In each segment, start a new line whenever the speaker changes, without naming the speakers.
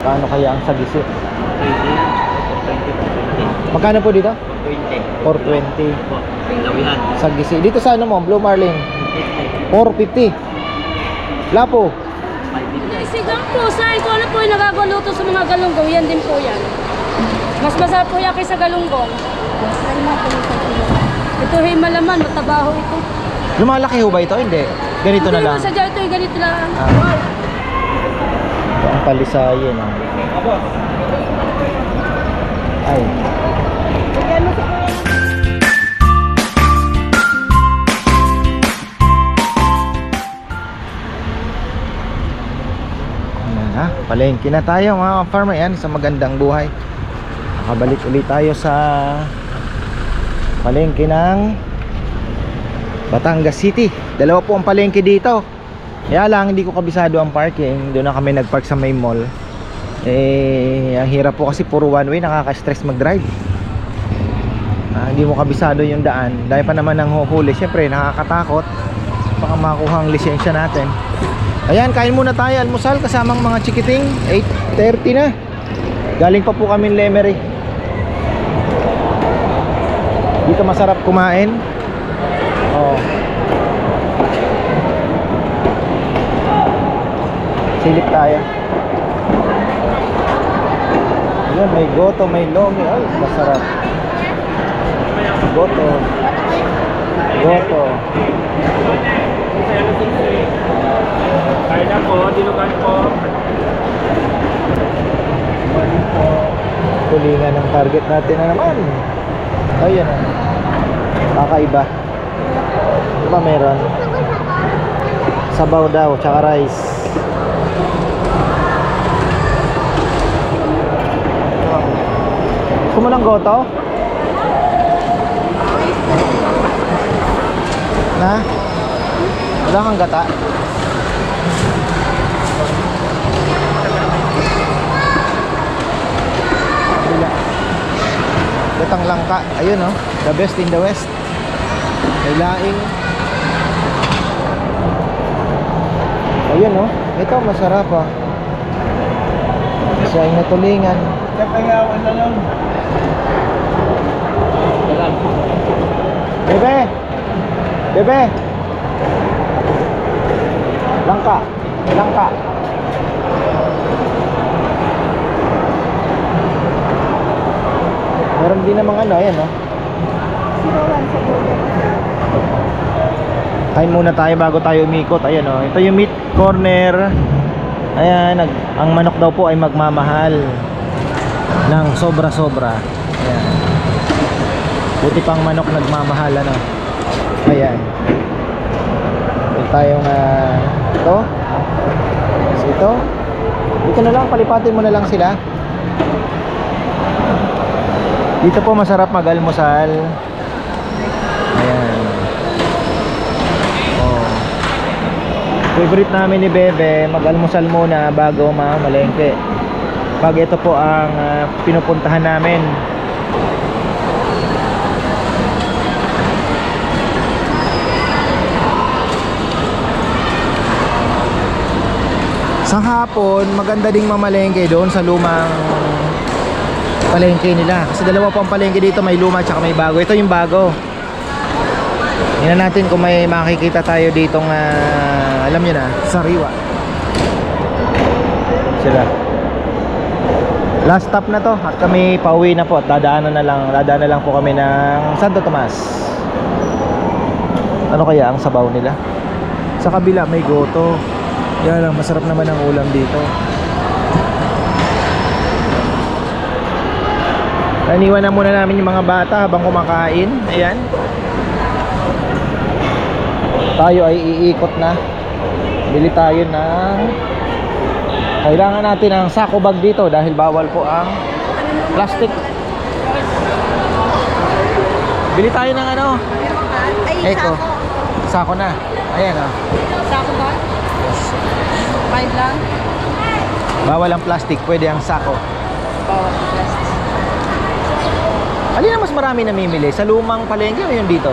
Paano kaya ang sagisi?
20.
Magkano po dito?
20.
420.
Po. Lawihan.
Sagisi. Dito sa ano mo? Blue Marlin. 450. Lapo.
5.
Sigang pusa, ito ano po yung nagaguluto sa mga galunggong, yan din po yan. Mas masarap po yan kaysa galunggong. Ito ay malaman, matabaho ito.
Lumalaki ho ba ito? Hindi. Ganito na lang.
Sa ito ay ganito lang.
Ito ang palisayin. Ay. Palengke na tayo mga farmer yan sa magandang buhay. Nakabalik ulit tayo sa palengke ng Batangas City. Dalawa po ang palengke dito. Kaya lang hindi ko kabisado ang parking. Doon na kami nagpark sa may mall. Ang hirap po kasi puro one way, nakaka-stress mag-drive. Hindi mo kabisado yung daan. Dahil pa naman ng huhuli, syempre nakakatakot. Baka makuha ang lisensya natin. Ayan, kain muna tayo, almusal kasamang mga chikiting. 8:30 na. Galing pa po kami Lemery. Dito masarap kumain. Silip tayo. Ayan, may goto, may lomi. Ay, masarap. Goto. Goto.
Kaya na po, dilugan po.
Tulingan ng target natin na naman. Ayan na. Kakaiba. Ito pa meron. Sabaw daw, tsaka rice. Gusto mo ng goto? Na? Wala kang gata? Wala. Gatang langka. Ayun oh. The best in the west. May laing. Ayun oh. Ito masarap ah. Siya na tulingan.
Kapangawan na lang.
Bebe! Bebe! Langka! Langka! Meron din namang ano, ayan oh. Kain muna tayo bago tayo umikot. Ayan oh. Ito yung meat corner. Ayan, ang manok daw po ay magmamahal ng sobra-sobra. Ayan. Buti pang manok nagmamahal ano. Ayan. Ito tayong ito. Ito. Dito na lang, palipatin mo na lang sila. Dito po masarap mag-almusal. Ayan. Oh. Favorite namin ni Bebe, mag-almusal muna bago mamalengke. Pag ito po ang pinupuntahan namin. Sa hapon, maganda ding mamalengke doon sa lumang palengke nila. Kasi dalawa po ang palengke dito, may luma at may bago. Ito yung bago. Tingnan natin kung may makikita tayo ditong alam nyo na, sariwa. Sila. Last stop na to at kami pauwi na po at dadaanan na lang po kami ng Santo Tomas. Ano kaya ang sabaw nila? Sa kabila may goto. Yan lang, masarap naman ang ulam dito. Iniwan na muna namin yung mga bata habang kumakain. Ayan. Tayo ay iikot na. Bili tayo ng kailangan natin ng sako bag dito dahil bawal po ang plastic. Bili tayo ng ano? Eko. Sako na. Ayan oh.
Sako ba? 5 lang?
Bawal ang plastic, pwede ang sako.
Bawal ang plastic.
Alin na mas marami namimili? Sa lumang palengke o yun dito?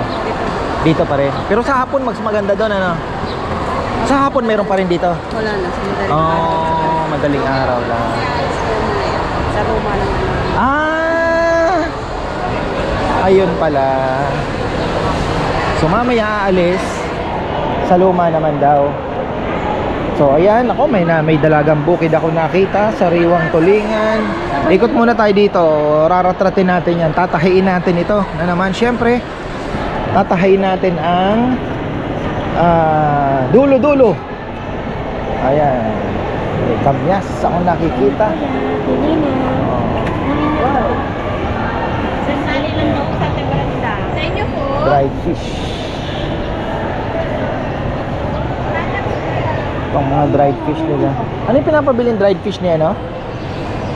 Dito pa rin. Pero sa hapon mas maganda doon ano? Sa hapon meron pa rin dito?
Wala na.
Oh, madaling araw lang.
Sa luma naman.
Ah! Ayun pala. So mamaya aalis. Sa luma naman daw. So ayan, ako may dalagang bukid ako nakita, sariwang tulingan. Ikot muna tayo dito, raratratin natin yan, tatahiin natin ito na naman. Syempre, tatahiin natin ang dulo-dulo. Ayan, may kamyas ako nakikita.
Sasali lang daw sa Tebranda. Sa inyo po.
Dried fish. Itong mga dried fish nila. Ano yung pinapabiling dried fish niya, no?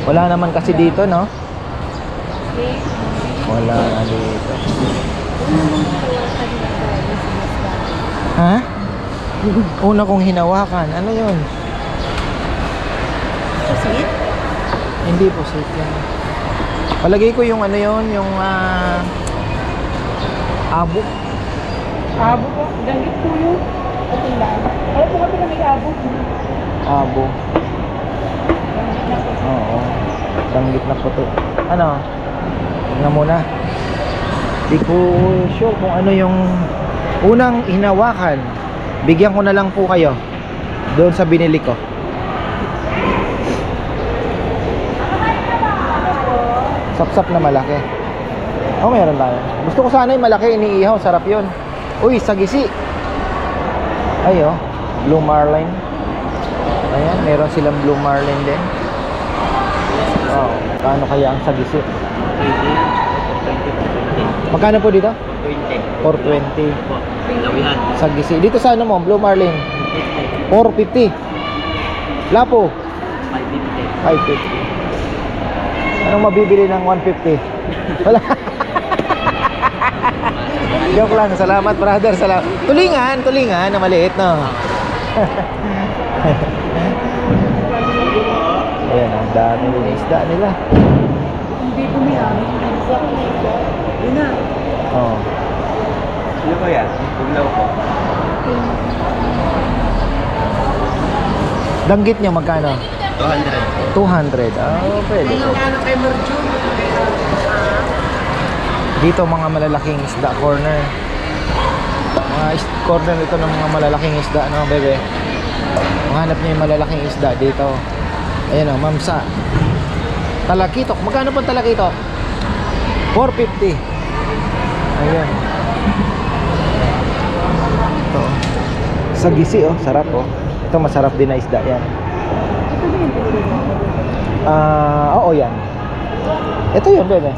Wala naman kasi dito, no? Wala na dito. Ha? Una kong hinawakan. Ano yun?
Pusit?
Hindi po safe yan. Palagay ko yung ano yun, yung abo.
Abo po. Gangit po yun. Ay po kami na may abo.
Abo. Oo. Danggit na puti. Ano? Tingnan muna. Di ko sure kung ano yung unang hinawakan. Bigyan ko na lang po kayo doon sa binili ko. Sapsap na malaki. Oh, meron tayo. Gusto ko sana yung malaki, iniihaw. Sarap yun. Uy, sagisi. Ay, oh. Blue marlin. Ayan, meron silang blue marlin din. Oh, paano kaya ang sagisi? Magkano po dito?
20.
420.
Lawihan.
Sagisi. Dito sa ano mo? Blue marlin. 450. Lapo.
550.
550. Anong mabibili ng 150? Wala. Joke lang. Salamat, brother. Salamat. Tulingan na maliit, no? Ayan, ang dami ng isda nila.
Hindi po may abo. Yun na.
Oh.
Ano ko yan? Puglaw ko.
Danggit nyo, magkano?
200.
200. Pwede. Dito mga malalaking isda corner. Corner ito ng mga malalaking isda, no, bebe? Mahanap niyo yung malalaking isda dito. Ayan o, mamsa. Talakitok. Magkano po talakitok? 450. Ayan. Ito. Sagisi, oh. Sarap, oh. Ito masarap din na isda yan. Oo yan. Ito yun, bebe.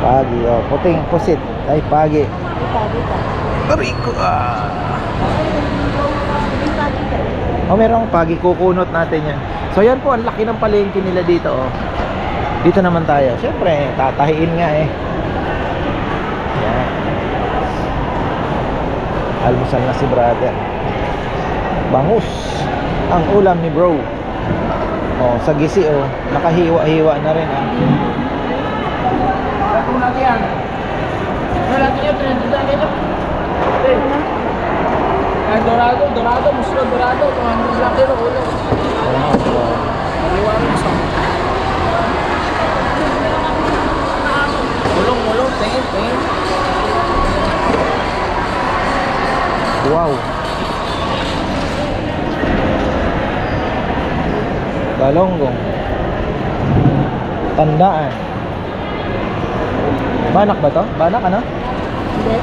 Pagi, oh. Puting pusit. Ay, pagi. Rico, Oh, merong pagi. Kukunot natin yan. So, yan po. Ang laki ng palengke nila dito, oh. Dito naman tayo. Siyempre, tatahiin nga, eh. Yan. Almusal na si brother. Bangus. Ang ulam ni bro. Oh, sagisi, oh. Nakahiwa-hiwa na rin, ah.
Dorado, muslo dorado, 200 lang kilo ulo. Ulong, tingin.
Wow. Galonggong. Tandaan. Banak ba to? Banak ano?
Hindi.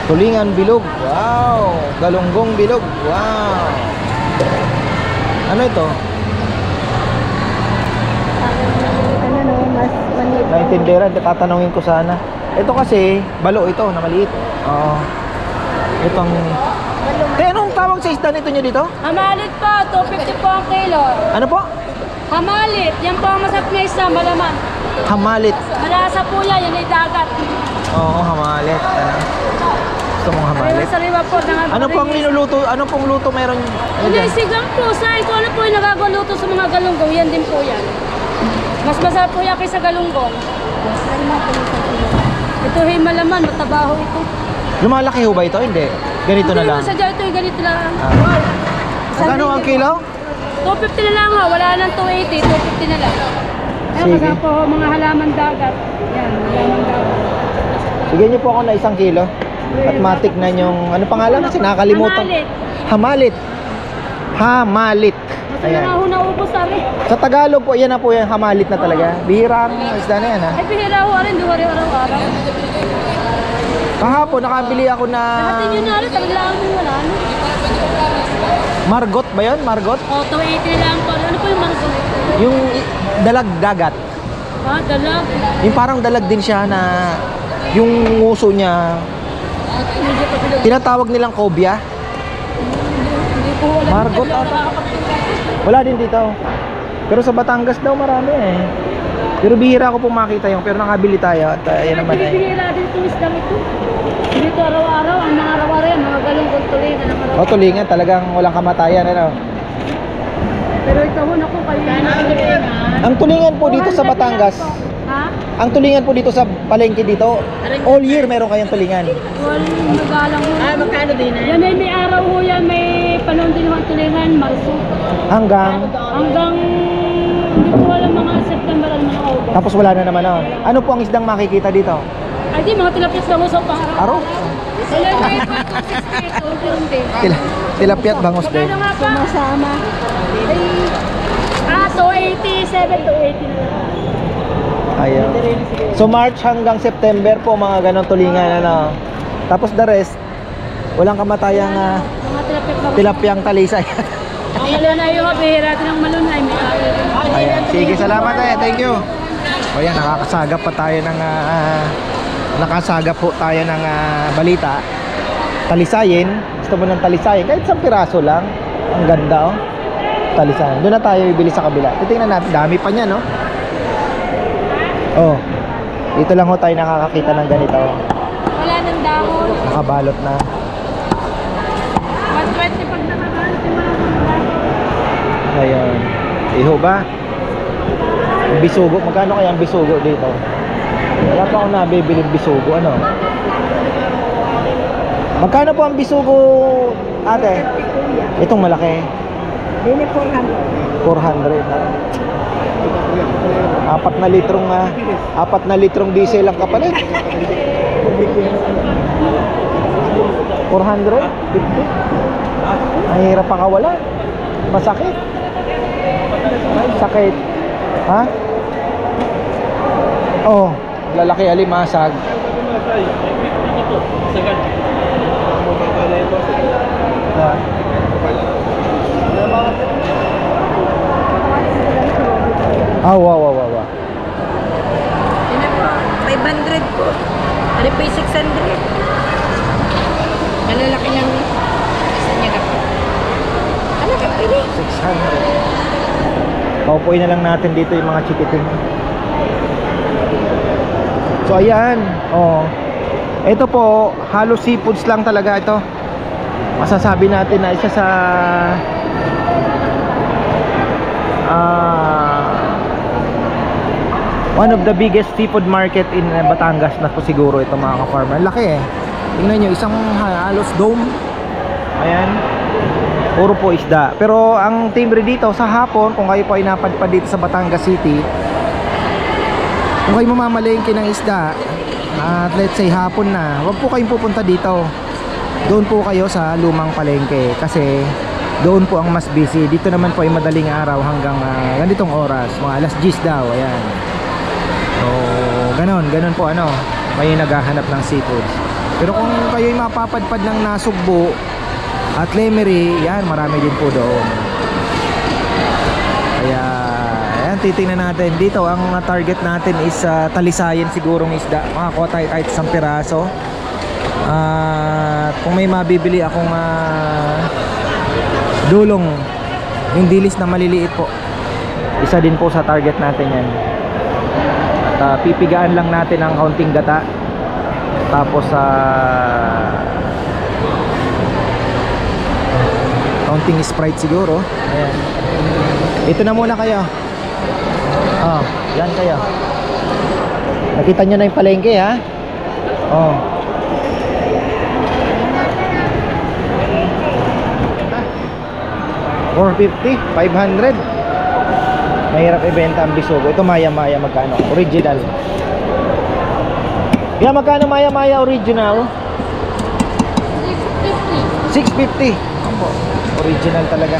Tulingan bilog. Wow. Galonggong bilog. Wow. Ano ito?
Ano no, mas maliit.
Naintindihan, tatanungin ko sana. Ito kasi, balo ito na maliit. Oo. Itong... Kaya anong tawag sa isda nito nyo dito?
Hamalit po, 250 po ang kilo.
Ano po?
Hamalit, yan po ang masarap na isda, malaman.
Hamalit.
Malasa po yan, yan ay dagat.
Oo, hamalit. Ano? Gusto mong hamalit?
Sariwa po.
Ano po ang linuluto? Ano pong luto meron?
Hindi, sigang po. Saan ko ano po yung nagaguluto sa mga galunggong, yan din po yan. Mas masarap po yan kaysa galunggong. Ito ay malaman, matabaho ito.
Lumalaki ho ba ito? Hindi. Ganito na lang.
Hindi mo sadya ito, ganito lang.
Magkano ang kilo?
250 na lang ha, wala nang 280, 250 na lang. Ayan,
Sige.
kasama po mga halaman dagat. Yan, halaman dagat.
Sige niyo po ako na 1 kilo. At matik na yung, ano pangalan kasi nakakalimutan.
Hamalit.
Hamalit.
Basta na nga ho naubos sabi.
Sa Tagalog po, yan na po yung hamalit na talaga. Bihira ang isda na yan ha.
Ay, bihira ho rin, duwari araw-araw.
Kahapon nakabili ako na
Lahatin nyo na rin, talagang wala no.
Margot ba yun? Margot?
O, 280 na lang po. Ano po yung margo?
Yung dalag dagat.
Ha, dalag.
Yung parang dalag din siya na yung nguso niya
Medyo pa pinag-
tinatawag nilang cobia.
Hindi po wala.
Margot ata. Wala din dito. Pero sa Batangas daw marami eh. Pero bihira ko pong makita yung pero nakabili tayo at yan naman ay.
Bihira din itong isdang ito. Dito araw-araw, ang mga araw-araw yan, mga galunggong tulingan ang araw.
O tulingan talagang walang kamatayan ano.
Pero ito ho, naku, kayo na tulingan.
Ang tulingan po dito sa Batangas.
Ha?
Ang tulingan po dito sa palengke dito. All year meron kayong tulingan.
Well, nagalang ho. Magkano din yan? Yan ay may araw ho yan, may panahon din ho ang tulingan, Marso.
Hanggang
Hanggang, hindi ko alam, mga September at mga August.
tapos wala na naman oh. Ano po ang isdang makikita dito?
Ay di, mga tilapis lang ho sa pangarap.
Aro?
Wala na yung 268, yun din.
Tilapia at bangos din.
Magkano nga pa? Sumasama. Ay, 280, 7 to 80 na lang.
Ayun. So March hanggang September po mga ganon tulingan ano. Tapos the rest walang kamatayang
Mga tilapis lang.
tilapyang talisay.
Ang malunay yung bihira din ang malunay. May ayaw.
Ayan. Sige, salamat eh. Thank you. O yan, nakakasagap pa tayo ng nakasagap po tayo ng balita. Talisayin. Gusto mo ng talisayin? Kahit 1 piraso lang. Ang ganda oh. Talisayin. Doon na tayo bibili sa kabila. Titingnan natin. Dami pa niya no. Oh. Dito lang ho tayo nakakakita ng ganito.
Wala nang dahon.
Nakabalot na.
120 pag nakabalot yung mga
Ayun. Iho ba? Ang bisugo. Magkano kaya ang bisugo dito? Wala pa akong nabibiling bisugo. Ano? Magkano po ang bisugo, ate? Itong malaki.
Dini 400.
400. 4 na litrong diesel ang kapalit. 400? 50? Ang hirap pakawala. Masakit. Ay, sakit. Ha? Oh, lalaki alimasag. Ah, wow.
Ano po? 500 po. Ano po yung 600? Malalaki lang. Isa niya ka po. Ano ka pili?
600. Paupuin na lang natin dito yung mga chikiting. So ayan, oh. Ito po, halos seafoods lang talaga ito. Masasabi natin na isa sa one of the biggest seafood market in Batangas na po siguro ito mga ka-farmer. Laki eh. Tingnan nyo, isang halos dome. Ayan. Puro po isda. Pero ang timbre dito sa hapon, kung kayo po ay napadpad dito sa Batangas City, kung kayo mamamalengke ng isda at let's say hapon na, wag po kayong pupunta dito. Doon po kayo sa lumang palengke kasi doon po ang mas busy. Dito naman po ay madaling araw hanggang ganitong oras, mga alas 10 daw. Ayan. So, ganon po ano, may naghahanap ng seafoods. Pero kung kayo ay mapapadpad ng Nasugbo at Lemery, yan, marami din po doon. Kaya, ayan, titingnan natin. Dito, ang target natin is talisayin sigurong isda. Makakuha tayo kahit 1 piraso. At kung may mabibili akong dulong, yung dilis na maliliit po, isa din po sa target natin yan. At pipigaan lang natin ang kaunting gata. Tapos kaunting Sprite siguro. Ayan. Ito na muna kayo. Oh, yan kayo. Nakita nyo na yung palengke ha. Oh. 450, 500. Mahirap ibenta ang bisugo. Ito maya-maya magkano? Original. Kaya magkano maya-maya original? 650. Opo. Original talaga.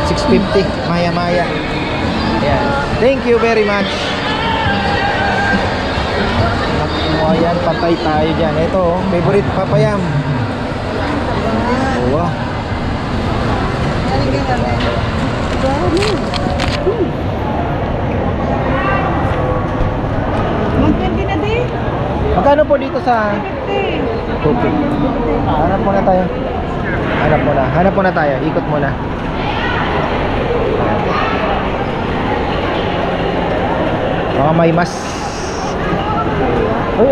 650 maya-maya. Ayan. Thank you very much. Ayan, patay tayo dyan. Ito, favorite papayam. Wow. Magkano po dito sa tubig? Hanap muna tayo. Hanap muna tayo. Ikot muna. Mga may mas. Ay.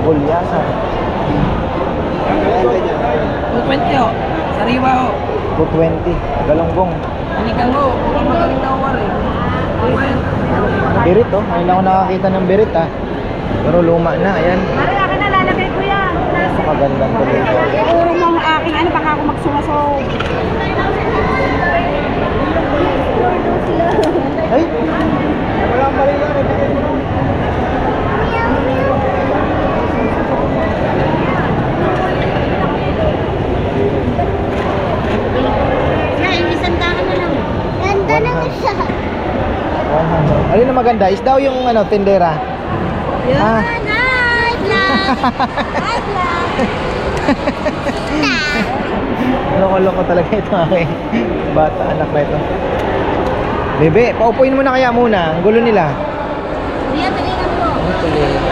Gulyasan.
220 ho. Sariwa ho.
220. Galonggong.
Anigang ho. Magaling na war eh.
Birit oh. Ngayon lang ako nakakita ng birit ah. Pero luma na. Ayan.
Mari, akin na lalagay ko yan.
Magandang tuloy.
Puro mong aking ano, baka ako magsumasog.
Ay! Walang baliwan.
Yan, isang daan na lang. Ganda naman siya.
100. Alin na maganda? Is daw yung ano, tindera. Ah.
Night lang. Night lang.
Loko-loko talaga ito aking bata, anak na ito. Bebe, paupuin mo na kaya muna. Ang gulo nila.
Kuya, talingan po.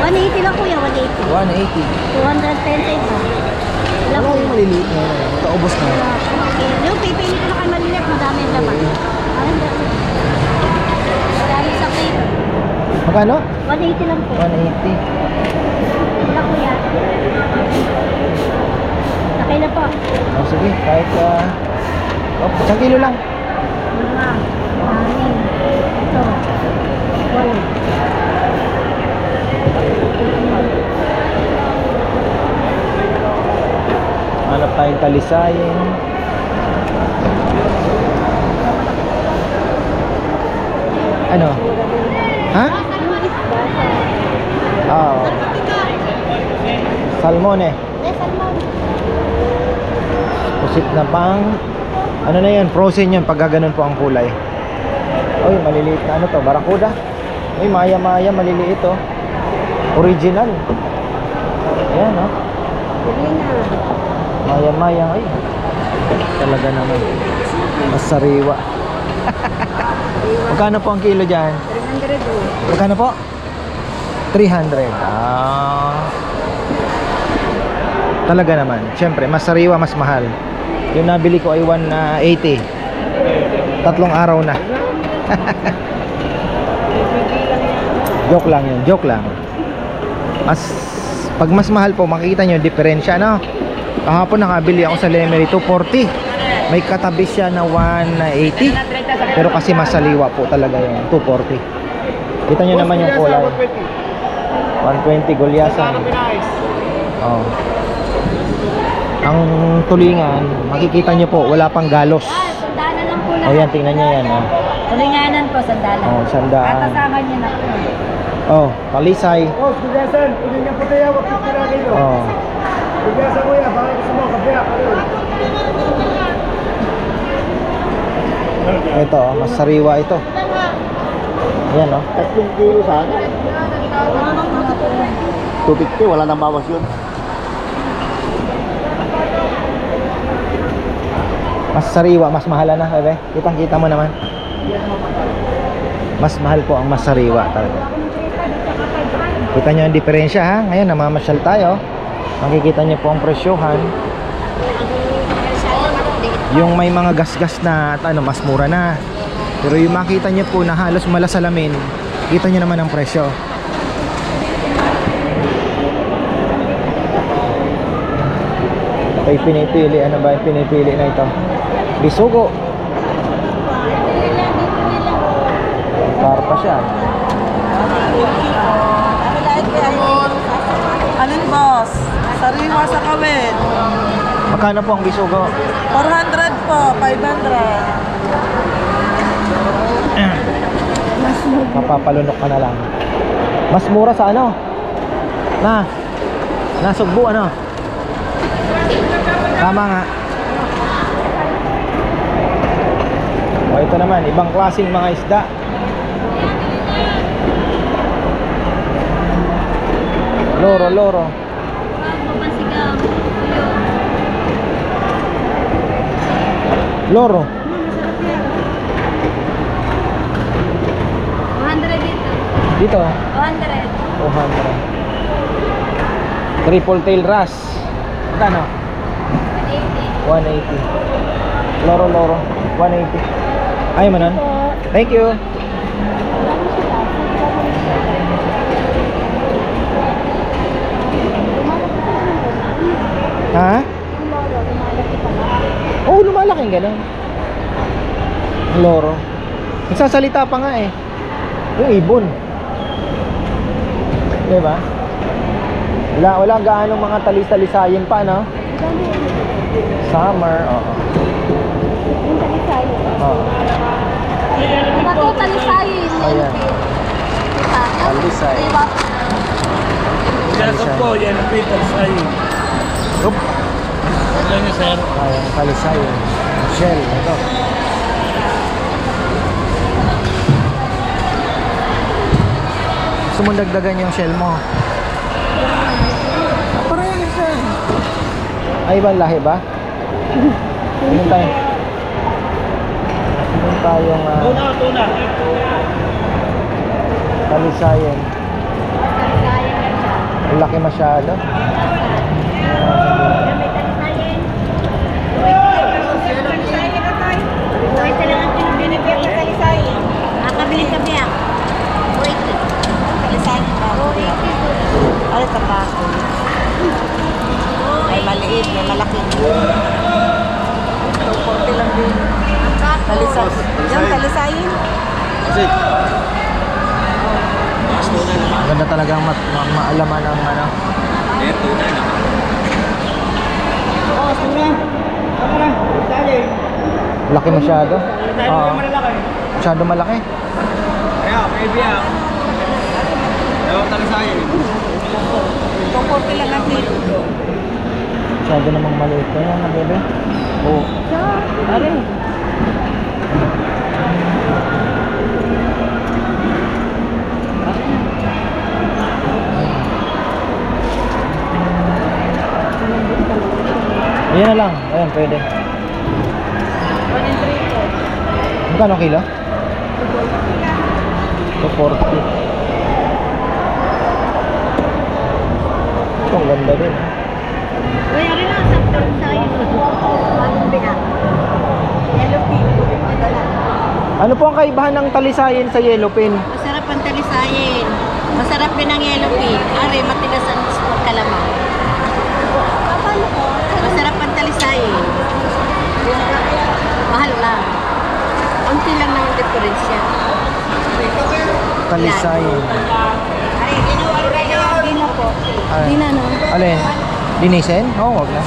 180 lang kuya, 180.
180.
220 pa. Wala
Wala
po.
yung maliliit na yun. Ito, ubos na.
Yung pipili ko na kayo maliliit, madami ang laman. Madami sa plate.
Magkano?
180 lang po.
180.
Wala kuya. Sakay na po.
Oh, sige, kahit oh, 1 kilo lang.
Mga, anin, ito, walo.
Hanap tayong talisayin. Ano? Ha? Oo. Salmon eh. Pusit na pang ano na yan, frozen yan pag gaganon po ang kulay. Oy, maliliit na ano to, barakuda. Oy, maya-maya, maliliit oh. Original. Ayan oh. Maya-maya, ay. Talaga naman. Masariwa. Magkano po ang kilo dyan?
300
Magkano po? 300. Ah. Talaga naman. Siyempre, mas sariwa, mas mahal. Yung nabili ko ay 180. 3 araw na. Joke lang yun. Joke lang. Pag mas mahal po, makikita nyo diferensya, no? Kahapon nakabili ako sa Lemery 240. May katabi siya na 180. Pero kasi masaliwa po talaga yung 240. Kita nyo naman yung kulay. 120 gulyasan. Oh. Ang tulingan, makikita nyo po, wala pang galos.
Sandalan lang po lang.
O yan, tingnan nyo yan. Oh.
Tulinganan po, sandalan.
Oh, sandaan.
At kasama niya na po.
Oh, palisay.
Oh, bigasan. Pwede niya po tayo. Wag kita na kayo.
Oh.
Bigasan ko yan. Baka gusto mo. Kapya.
Ito, oh, mas sariwa ito. Ayan, oh.
3 kilo sana. 250. Wala nang bawas yun.
Mas sariwa, mas mahal na, bebe. Kitang-kita mo naman. Mas mahal po ang mas sariwa talaga. Kita nyo ang diferensya ha. Ngayon, namamasyal tayo. Makikita nyo po ang presyohan. Yung may mga gas-gas na at ano, mas mura na. Pero yung makita nyo po na halos malasalamin, kita nyo naman ang presyo. Ay, pinipili. Ano ba yung pinipili na ito? Bisugo. Karpa siya.
Ano boss?
Sariwa sa kawit.
Magkano po ang bisugo?
400 po, 500.
Mapapalunok ka na lang. Mas mura sa ano? Nasugbo ano? Tama nga. O ito naman, ibang klaseng mga isda. Loro. Loro.
200 dito.
Dito,
200.
200. Triple tail wrasse. Magkano? 180. Loro. 180. Ayaw mo nun? Thank you. Ha? Oo, lumalaking gano'n. Loro. Nagsasalita pa nga eh. Yung ibon. Diba? Wala gaano mga talis-talisayin pa, no? Summer, oo. Oo.
Bato, talisayin.
Ayan. Talisay.
Yan po, yan ang pita sa'yo.
Oop.
Ano niyo, sir?
Ayan, talisay. Shell, ito. Gusto mong dagdagan yung shell mo? Parang siya. Ay, ibang lahi ba? Tingin tayo. Tingin tayong
Tuna.
talisayan. Ang laki masyado.
Nakabili kami ah. Talisayin ba? Ano sa baso? May maliit, may malaki. 240 lang din. Talisayin. Yung talisayin.
Maganda talagang maalaman ang ano. Laki masyado. Oo. Masyado malaki.
Kaya, maybe Ewan talisayin.
240 lang ang kilo.
Masyado namang maliit na yan, bebe. Oo.
Aray.
Ayan na lang. Ayan, pwede.
1 and 3 po.
Magkano kilo? 240. Ito, ang ganda din.
Uy, ari na, sakto rin tayo. Bagong bina. Yellow pin.
Ano po ang kaibahan ng talisayin sa yellow pin?
Masarap ang talisayin. Masarap din ang yellow pin. Ari, matigas ang kalamang. Masarap ang talisayin. Mahal lang. Unti lang ng diferensya.
Talisayin.
Ay, dino po.
Ah,
Di na, no?
alin? Dinisen? Oo, wag na.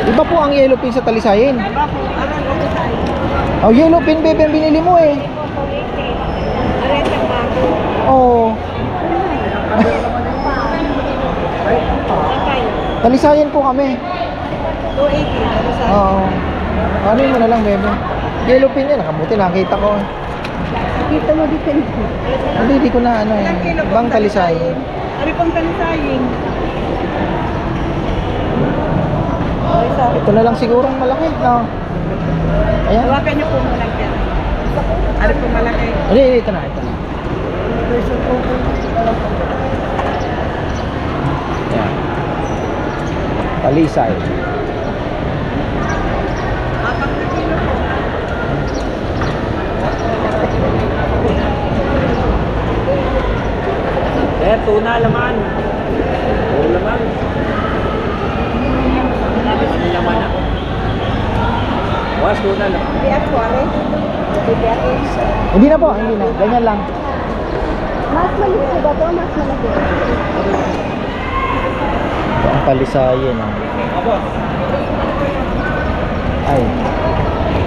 Iba po ang yellow pin sa talisayin. Oh, yellow pin, bebe, ang binili mo eh. Oo. Talisayin po kami.
280.
Oo. Ano mo na lang, bebe. Yellow pin yan, nakabuti, nakita ko.
Kita mo dito.
Hindi, di ko na ano eh. Ibang talisayin.
Ano pang talisayin?
Ito na lang sigurong malaki. Oo. Ayan.
Hawakan niyo po muna yan. Ano pong malaki?
Hindi, ito na, ito na. Ayan. Talisay.
Eh, tuna laman. Puro laman. Ang laman na. Was, tuna laman.
Hindi na po, hindi na. Ganyan lang.
Mas maliit po ba ito? Mas malaki.
Ito ang palisayan. Ay.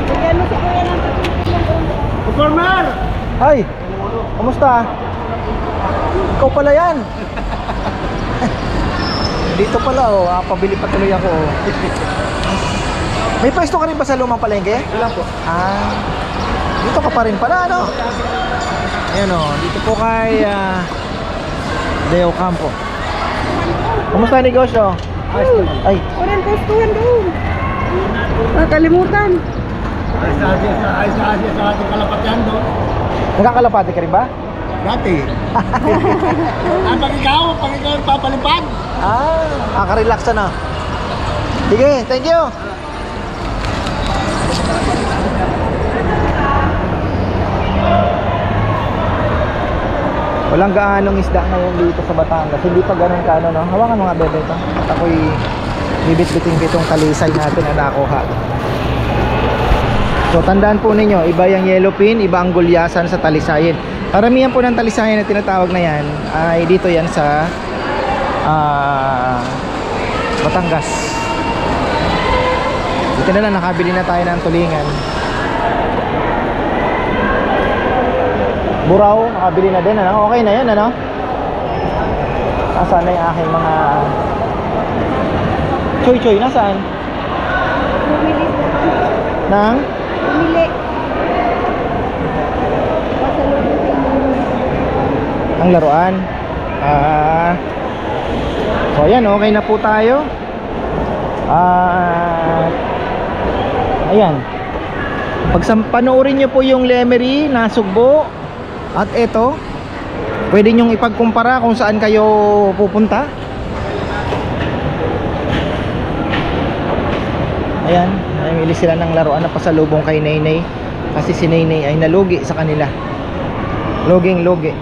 Bigyan mo sa kuya ng
Performer!
Ay! Kumusta? Ikaw pala yan. Dito pala oh, pabili pa tuloy ako oh. May pwesto ka rin ba sa lumang palengke?
Wala po.
Ah, dito ka pa rin pala ano? Ayan oh, dito po kay Deo Campo. Kumusta ang negosyo? Ay,
Walang pwestuhan doon. Nakalimutan.
Ayos na sa ating kalapatyan doon.
nagkakalapati ka rin ba?
Dati. Pag ikaw papalipad.
Nakarelax na. Sige, thank you. Walang gaanong isda ngayon dito sa Batangas. Hindi pa ganun kaano, no? Hawakan mga bebe ito. At ako'y bibit-biting itong talisay natin na nakuha. So tandaan po ninyo, iba yung yellowfin, iba ang gulyasan sa talisayin. Karamihan po ng talisayin na tinatawag na yan ay dito yan sa Batangas. Dito na lang, nakabili na tayo ng tulingan. Buraw, nakabili na din, ano? Okay na yan, ano? Nasaan na yung aking mga choy-choy? Nasaan?
Bumili
Nang?
Bumili. Pasalubong sa
Ang laruan. So ayan, okay na po tayo. Ayan. Panoorin nyo po yung Lemery na Sugbo. At ito, pwede nyong ipagkumpara kung saan kayo pupunta. Ayan, namili sila ng laruan na pasalubong kay Naynay. Kasi si Naynay ay nalugi sa kanila. Loging-logi.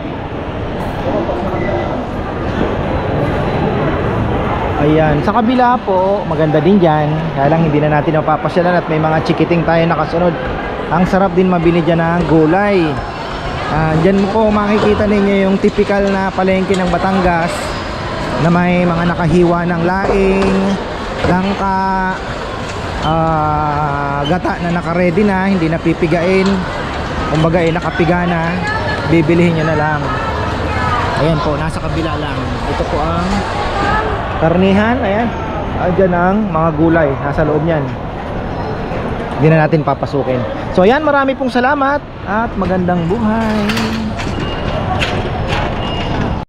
Ayan, sa kabila po, maganda din dyan. Kaya lang hindi na natin napapasyalan at may mga chikiting tayo nakasunod. Ang sarap din mabili dyan ng gulay. Dyan mo po makikita ninyo yung typical na palengke ng Batangas na may mga nakahiwa ng laing, langka, gata na naka-ready na, hindi na pipigain. Kumbaga nakapiga na, bibilihin nyo na lang. Ayan po, nasa kabila lang. Ito po ang karnihan, ayan. Dyan ang mga gulay, nasa loob nyan. Hindi na natin papasukin. So ayan, marami pong salamat at magandang buhay.